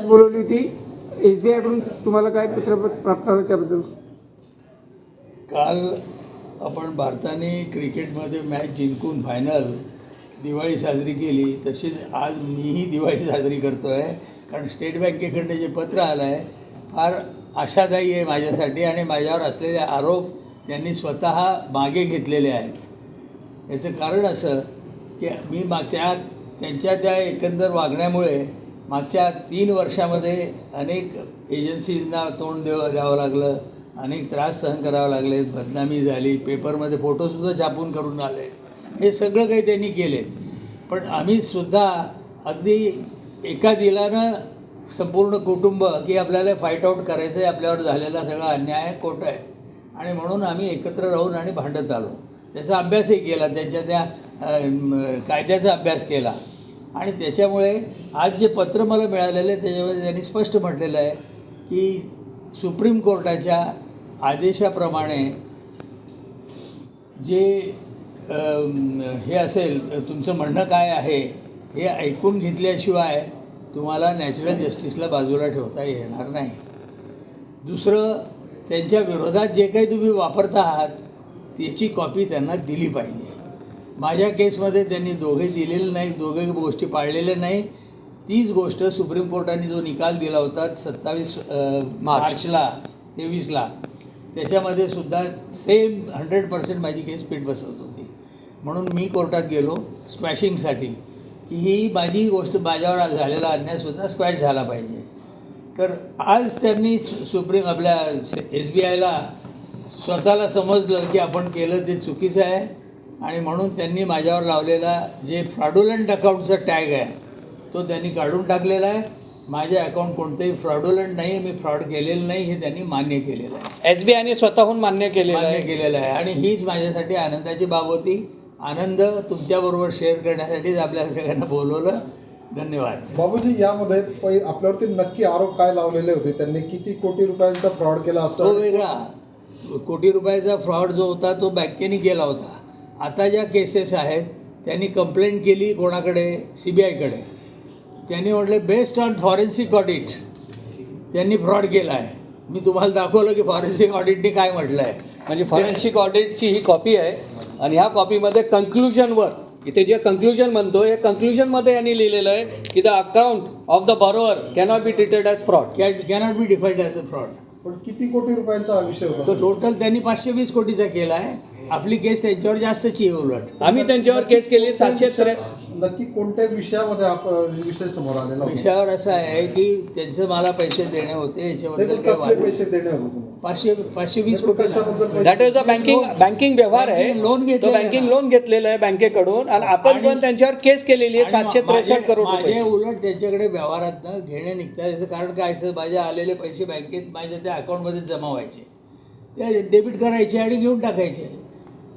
बोलवली होती SBI कडून तुम्हाला काय पत्र प्राप्त झालं त्याबद्दल? काल आपण भारताने क्रिकेटमध्ये मॅच जिंकून फायनल दिवाळी साजरी केली, तशीच आज मीही दिवाळी साजरी करतो आहे. कारण स्टेट बँकेकडनं जे पत्र आलं आहे फार आशादायी आहे माझ्यासाठी आणि माझ्यावर असलेले आरोप त्यांनी स्वतः मागे घेतलेले आहेत. याचं कारण असं की मी त्यांच्या त्या एकंदर वागण्यामुळे मागच्या 3 वर्षामध्ये अनेक एजन्सीजना तोंड द्यावं लागलं, अनेक त्रास सहन करावं लागले, बदनामी झाली, पेपरमध्ये फोटोसुद्धा छापून करून आले. हे सगळं काही त्यांनी केले. पण आम्हीसुद्धा अगदी एका दिलानं संपूर्ण कुटुंब की आपल्याला फाईट आऊट करायचं आहे, आपल्यावर झालेला सगळा अन्याय खोटं आहे आणि म्हणून आम्ही एकत्र राहून आणि भांडत आलो. त्याचा अभ्यासही केला, त्यांच्या त्या कायद्याचा अभ्यास केला आणि त्याच्यामुळे आज जे पत्र मला मिळालेलं आहे त्याच्यामध्ये त्यांनी स्पष्ट म्हटलेलं आहे की सुप्रीम कोर्टाच्या आदेशाप्रमाणे जे हे असेल, तुमचं म्हणणं काय आहे हे ऐकून घेतल्याशिवाय तुम्हाला नॅचरल जस्टिसला बाजूला ठेवता येणार नाही. दुसरं, त्यांच्या विरोधात जे काही तुम्ही वापरता आहात त्याची कॉपी त्यांना दिली पाहिजे. माझ्या केसमध्ये त्यांनी दोघे दिलेले नाही, दोघे गोष्टी पाळलेल्या नाही. तीच गोष्ट सुप्रीम कोर्टाने जो निकाल दिला होता 27 मार्चला 23ला, त्याच्यामध्ये सुद्धा सेम 100% माझी केस पीठ बसवत होती. म्हणून मी कोर्टात गेलो स्क्वॅशिंगसाठी की ही माझी गोष्ट, माझ्यावर झालेला अन्यायसुद्धा स्क्वॅश झाला पाहिजे. तर आज त्यांनी आपल्या SBIला स्वतःला समजलं की आपण केलं ते चुकीचं आहे आणि म्हणून त्यांनी माझ्यावर लावलेला जे फ्रॉडुलंट अकाउंटचा टॅग आहे तो त्यांनी काढून टाकलेला आहे. माझे अकाउंट कोणतेही फ्रॉडुलंट नाही, मी फ्रॉड केलेलं नाही हे त्यांनी मान्य केलेलं आहे. SBIने स्वतःहून मान्य केलेलं आहे आणि हीच माझ्यासाठी आनंदाची बाब होती. आनंद तुमच्याबरोबर शेअर करण्यासाठीच आपल्याला सगळ्यांना बोलवलं. धन्यवाद. बाबूजी, यामध्ये आपल्यावरती नक्की आरोप काय लावलेले होते? त्यांनी किती कोटी रुपयांचा फ्रॉड केला असतो? तो वेगळा कोटी रुपयाचा फ्रॉड जो होता तो बँकेने केला होता. आता ज्या केसेस आहेत त्यांनी कंप्लेंट केली कोणाकडे? CBIकडे. त्यांनी म्हटलं बेस्ड ऑन फॉरेन्सिक ऑडिट त्यांनी फ्रॉड केला आहे. मी तुम्हाला दाखवलं की फॉरेन्सिक ऑडिटने काय म्हटलं आहे. म्हणजे फॉरेन्सिक ऑडिटची ही कॉपी आहे आणि ह्या कॉपीमध्ये कन्क्लुजनवर, इथे जे कन्क्लुजन म्हणतो हे कन्क्लुजनमध्ये यांनी लिहिलेलं आहे की the account of the borrower cannot be treated as fraud. Cannot be defined as a fraud. पण किती कोटी रुपयांचा विषय होता? तो टोटल त्यांनी 520 कोटीचा केला आहे. आपली केस त्यांच्यावर जास्तची आहे. उलट आम्ही त्यांच्यावर केस केली 703. नक्की कोणत्या विषयामध्ये विषय समोर आलेला? विषयावर असं आहे की त्यांचं मला पैसे देणे होते, याच्याबद्दल काय पैसे देणे होते? 520 कोटी. दॅट इज अ बँकिंग व्यवहार आहे. लोन घेतलं, बँकिंग लोन घेतलेलं आहे बँकेकडून आणि आपण पण त्यांच्यावर केस केलेली आहे 763 करोड माझे रुपये. उलट त्यांच्याकडे व्यवहारात घेणे निघतात. याचं कारण काय असं, माझे आलेले पैसे बँकेत माझ्या त्या अकाउंटमध्ये जमा व्हायचे, ते डेबिट करायचे आणि घेऊन टाकायचे.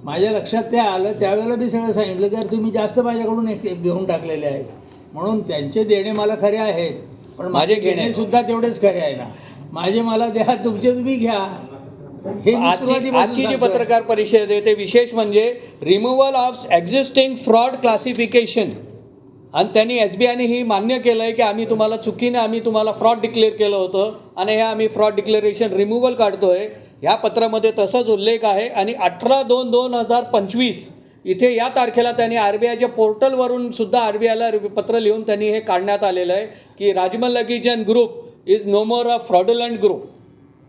माझ्या लक्षात ते आलं त्यावेळेला मी सगळं सांगितलं की तुम्ही जास्त माझ्याकडून घेऊन टाकलेले आहेत. म्हणून त्यांचे देणे मला खरे आहेत, पण माझे घेणेसुद्धा तेवढेच खरे आहे ना. माझे मला द्या, तुमचे तुम्ही घ्या. हे आजची जी पत्रकार परिषद आहे ते विशेष म्हणजे removal of existing fraud classification. आणि त्यांनी SBIने ही मान्य केलं आहे की आम्ही तुम्हाला चुकीने आम्ही तुम्हाला फ्रॉड डिक्लेअर केलं होतं आणि हे आम्ही फ्रॉड डिक्लेरेशन रिमूव्हल काढतोय. ह्या पत्रामध्ये तसाच उल्लेख आहे आणि 18/2/2025 इथे या तारखेला त्यांनी RBIच्या पोर्टलवरून सुद्धा RBIला पत्र लिहून त्यांनी हे काढण्यात आलेलं आहे की Rajmal Lakhichand group is no more a fraudulent group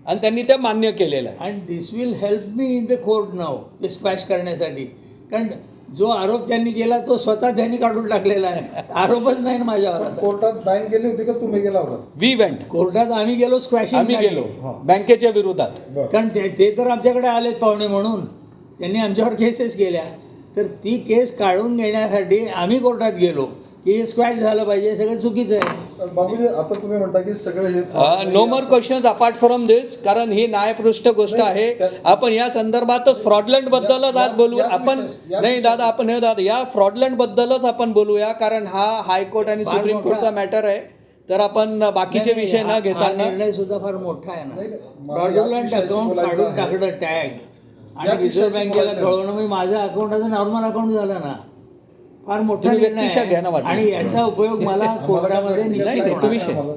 आणि त्यांनी ते मान्य केलेलं आहे. And this will help me in the court नाव ते स्क्वॅश करण्यासाठी. कारण जो आरोप त्यांनी केला तो स्वतः त्यांनी काढून टाकलेला आहे. आरोपच नाही ना माझ्यावर. कोर्टात बँक गेली होती का तुम्ही गेला होता? वी वेंट कोर्टात. आम्ही गेलो स्क्वॅशिंग, आम्ही गेलो बँकेच्या विरोधात. कारण ते तर आमच्याकडे आलेत पाहुणे म्हणून त्यांनी आमच्यावर केसेस केल्या. तर ती केस काढून घेण्यासाठी आम्ही कोर्टात गेलो की हे स्क्वॅश झालं पाहिजे. सगळं चुकीचं आहे. बाबूजी, आता तुम्ही म्हणता की सगळे हे no more questions apart from this, कारण ही न्यायपृष्ठ गोष्ट आहे. आपण या संदर्भातच फ्रॉडलंट बद्दलच आज बोलू. आपण नाही दादा, आपण हे दादा या फ्रॉडलंट बद्दलच आपण बोलूया, कारण हा हायकोर्ट आणि सुप्रीम कोर्टचा मॅटर आहे. तर आपण बाकीचे विषय न घेता निर्णय सुद्धा फार मोठा आहे ना. फ्रॉडुलंट अकाउंट काढून टाकणं टॅग आणि रिझर्व्ह बँकेला कळवणं म्हणजे माझं अकाउंट आता नॉर्मल अकाउंट झालं ना. फार मोठा निर्णय आहे आणि याचा उपयोग मला कोर्टामध्ये निश्चित होणार.